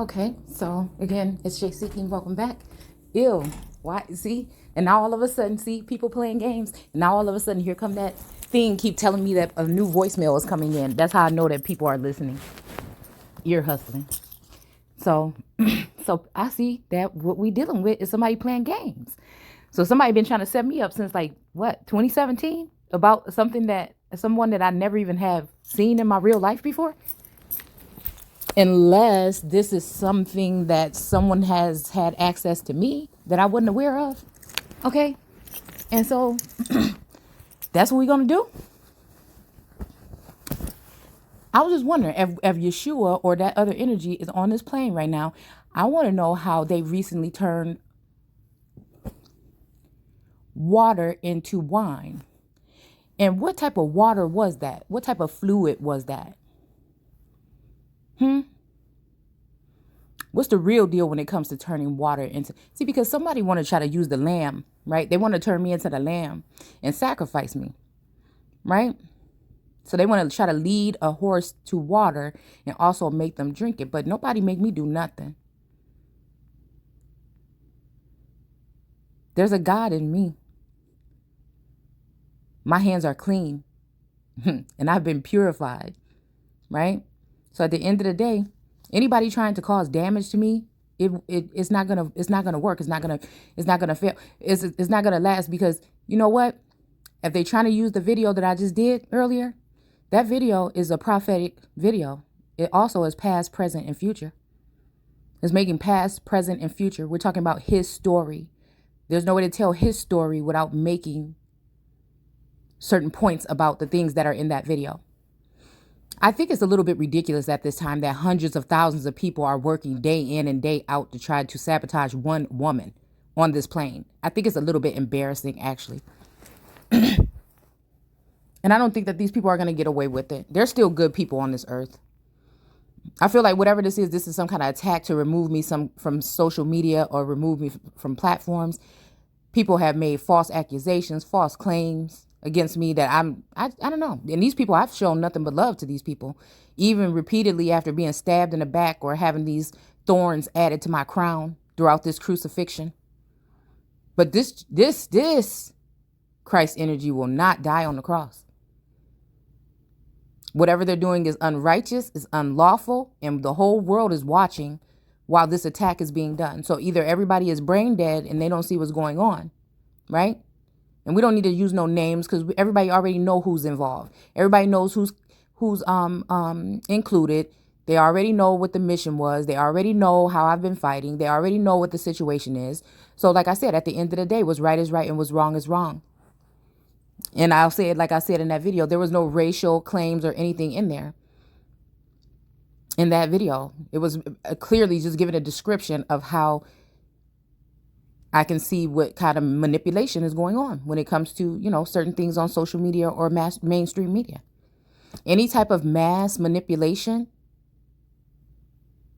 Okay, so again, it's J Seeking. Welcome back. Ew, why? See, and now all of a sudden, see people playing games. And now all of a sudden, here come that thing. Keep telling me that a new voicemail is coming in. That's how I know that people are listening. Ear hustling. So, so I see that what we dealing with is somebody playing games. So somebody been trying to set me up since like what 2017 about someone that I never even have seen in my real life before. Unless this is something that someone has had access to me that I wasn't aware of. Okay. And so that's what we're going to do. I was just wondering if Yeshua or that other energy is on this plane right now. I want to know how they recently turned water into wine. And what type of water was that? What type of fluid was that? What's the real deal when it comes to turning water into... See, because somebody want to try to use the lamb, right? They want to turn me into the lamb and sacrifice me, right? So they want to try to lead a horse to water and also make them drink it. But nobody make me do nothing. There's a God in me. My hands are clean and I've been purified, right? So at the end of the day, anybody trying to cause damage to me, it's not gonna work. It's not gonna fail. It's not gonna last, because you know what? If they trying to use the video that I just did earlier, that video is a prophetic video. It also is past, present, and future. It's making past, present, and future. We're talking about his story. There's no way to tell his story without making certain points about the things that are in that video. I think it's a little bit ridiculous at this time that hundreds of thousands of people are working day in and day out to try to sabotage one woman on this plane. I think it's a little bit embarrassing, actually. And I don't think that these people are going to get away with it. They're still good people on this earth. I feel like whatever this is some kind of attack to remove me from social media or remove me from platforms. People have made false accusations, false claims against me that I don't know. And these people, I've shown nothing but love to these people, even repeatedly after being stabbed in the back or having these thorns added to my crown throughout this crucifixion. But this Christ energy will not die on the cross. Whatever they're doing is unrighteous, is unlawful, and the whole world is watching while this attack is being done. So either everybody is brain dead and they don't see what's going on, right? And we don't need to use no names because everybody already know who's involved. Everybody knows who's included. They already know what the mission was. They already know how I've been fighting. They already know what the situation is. So like I said, at the end of the day, what's right is right and what's wrong is wrong. And I'll say it like I said in that video. There was no racial claims or anything in there. In that video, it was clearly just giving a description of how I can see what kind of manipulation is going on when it comes to, certain things on social media or mainstream media. Any type of mass manipulation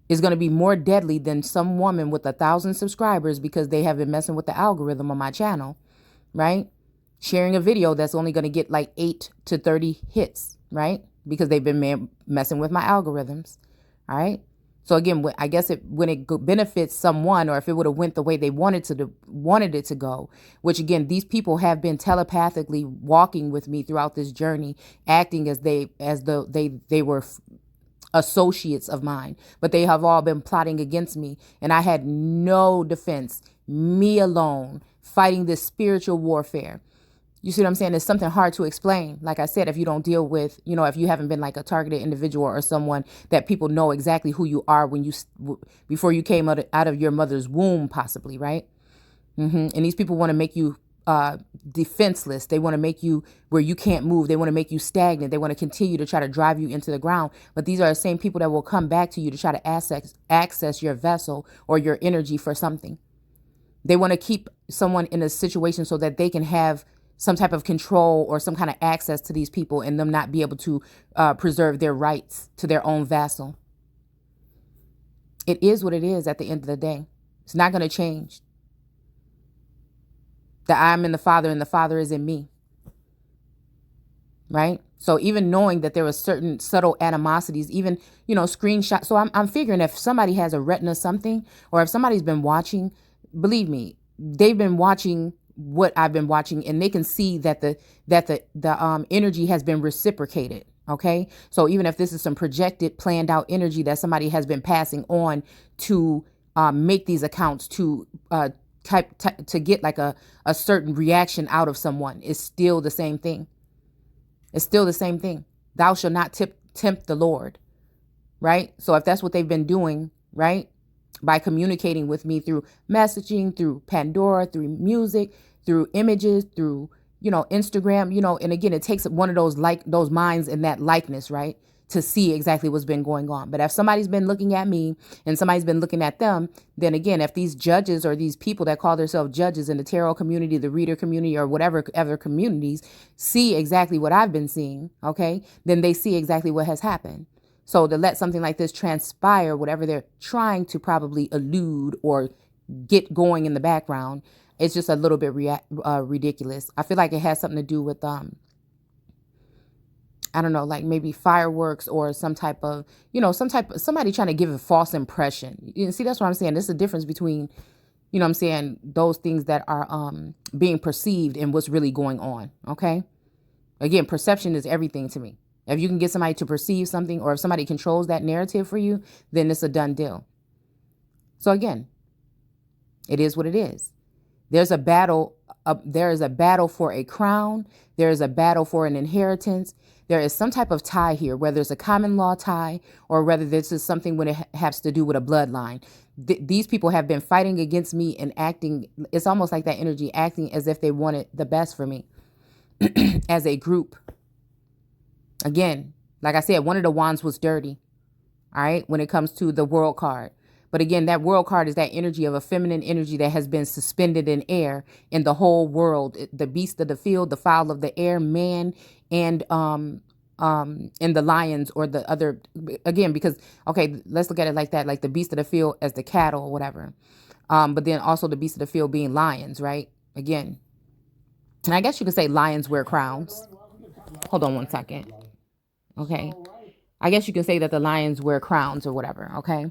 is going to be more deadly than some woman with 1,000 subscribers because they have been messing with the algorithm on my channel, right? Sharing a video that's only going to get like 8 to 30 hits, right? Because they've been messing with my algorithms, all right? So again, I guess when it benefits someone, or if it would have went the way they wanted it to go, which again, these people have been telepathically walking with me throughout this journey, acting as though they were associates of mine, but they have all been plotting against me, and I had no defense, me alone, fighting this spiritual warfare. You see what I'm saying? It's something hard to explain. Like I said, if you don't deal with, if you haven't been like a targeted individual or someone that people know exactly who you are before you came out of your mother's womb, possibly, right? And these people want to make you defenseless. They want to make you where you can't move. They want to make you stagnant. They want to continue to try to drive you into the ground. But these are the same people that will come back to you to try to access your vessel or your energy for something. They want to keep someone in a situation so that they can have some type of control or some kind of access to these people and them not be able to preserve their rights to their own vassal. It is what it is at the end of the day. It's not going to change. That I'm in the Father and the Father is in me. Right? So even knowing that there was certain subtle animosities, even, screenshots. So I'm figuring if somebody has a retina something, or if somebody's been watching, believe me, they've been watching what I've been watching, and they can see that the energy has been reciprocated. Okay. So even if this is some projected, planned out energy that somebody has been passing on to make these accounts to to get like a certain reaction out of someone, it's still the same thing. It's still the same thing. Thou shalt not tempt the Lord. Right. So if that's what they've been doing, right, by communicating with me through messaging, through Pandora, through music, through images, through, Instagram, and again, it takes one of those minds and that likeness, right, to see exactly what's been going on. But if somebody's been looking at me and somebody's been looking at them, then again, if these judges or these people that call themselves judges in the tarot community, the reader community, or whatever other communities see exactly what I've been seeing, okay, then they see exactly what has happened. So to let something like this transpire, whatever they're trying to probably elude or get going in the background, it's just a little bit ridiculous. I feel like it has something to do with, I don't know, like maybe fireworks or some type of, somebody trying to give a false impression. You see, that's what I'm saying. There's a difference between, those things that are being perceived and what's really going on. Okay. Again, perception is everything to me. If you can get somebody to perceive something, or if somebody controls that narrative for you, then it's a done deal. So again, it is what it is. There's a battle. There is a battle for a crown. There is a battle for an inheritance. There is some type of tie here, whether it's a common law tie or whether this is something when it has to do with a bloodline. These people have been fighting against me and acting. It's almost like that energy acting as if they wanted the best for me as a group. Again, like I said, one of the wands was dirty. All right. When it comes to the world card. But again, that world card is that energy of a feminine energy that has been suspended in air in the whole world. The beast of the field, the fowl of the air, man, and the lions or the other, again, because, okay, let's look at it like that, like the beast of the field as the cattle or whatever. But then also the beast of the field being lions, right? Again. And I guess you could say lions wear crowns. Hold on one second. Okay. I guess you could say that the lions wear crowns or whatever. Okay.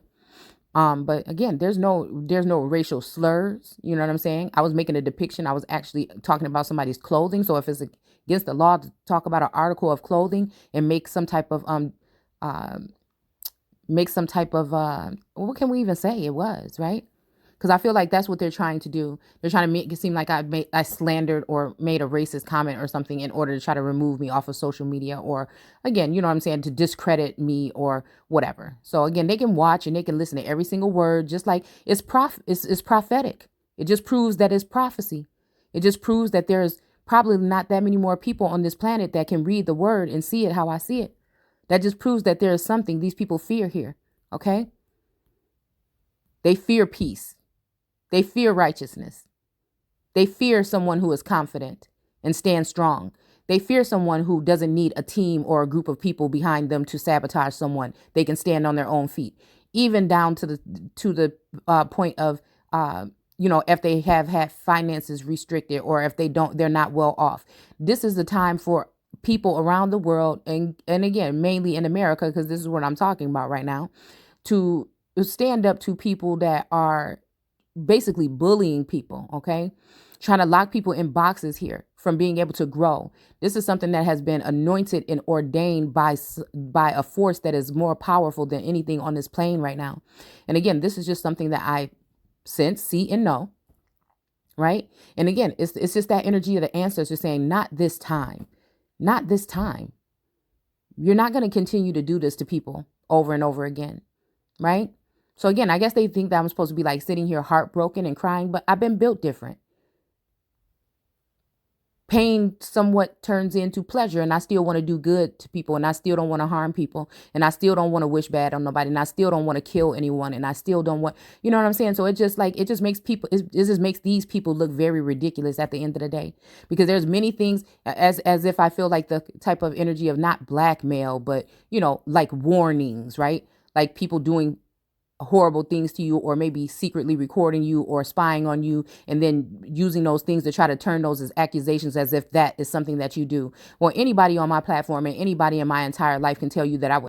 But again, there's no racial slurs. You know what I'm saying? I was making a depiction. I was actually talking about somebody's clothing. So if it's against the law to talk about an article of clothing and make some type of, what can we even say it was, right? Because I feel like that's what they're trying to do. They're trying to make it seem like I slandered or made a racist comment or something in order to try to remove me off of social media, or again, you know what I'm saying, to discredit me or whatever. So again, they can watch and they can listen to every single word, just like it's prophetic. It just proves that it's prophecy. It just proves that there's probably not that many more people on this planet that can read the word and see it how I see it. That just proves that there is something these people fear here. Okay. They fear peace. They fear righteousness. They fear someone who is confident and stands strong. They fear someone who doesn't need a team or a group of people behind them to sabotage someone. They can stand on their own feet, even down to the point of, if they have had finances restricted or if they're not well off. This is the time for people around the world. And again, mainly in America, because this is what I'm talking about right now, to stand up to people that are basically bullying people, okay? Trying to lock people in boxes here from being able to grow. This is something that has been anointed and ordained by a force that is more powerful than anything on this plane right now. And again, this is just something that I sense, see, and know, right? And again, it's just that energy of the ancestors saying, not this time, not this time. You're not going to continue to do this to people over and over again, right? So again, I guess they think that I'm supposed to be like sitting here heartbroken and crying, but I've been built different. Pain somewhat turns into pleasure, and I still want to do good to people, and I still don't want to harm people, and I still don't want to wish bad on nobody, and I still don't want to kill anyone, and I still don't want, you know what I'm saying? So it just makes people, it just makes these people look very ridiculous at the end of the day, because there's many things as if I feel like the type of energy of not blackmail, but like warnings, right? Like people doing horrible things to you, or maybe secretly recording you or spying on you, and then using those things to try to turn those as accusations as if that is something that you do. Well, anybody on my platform and anybody in my entire life can tell you that I would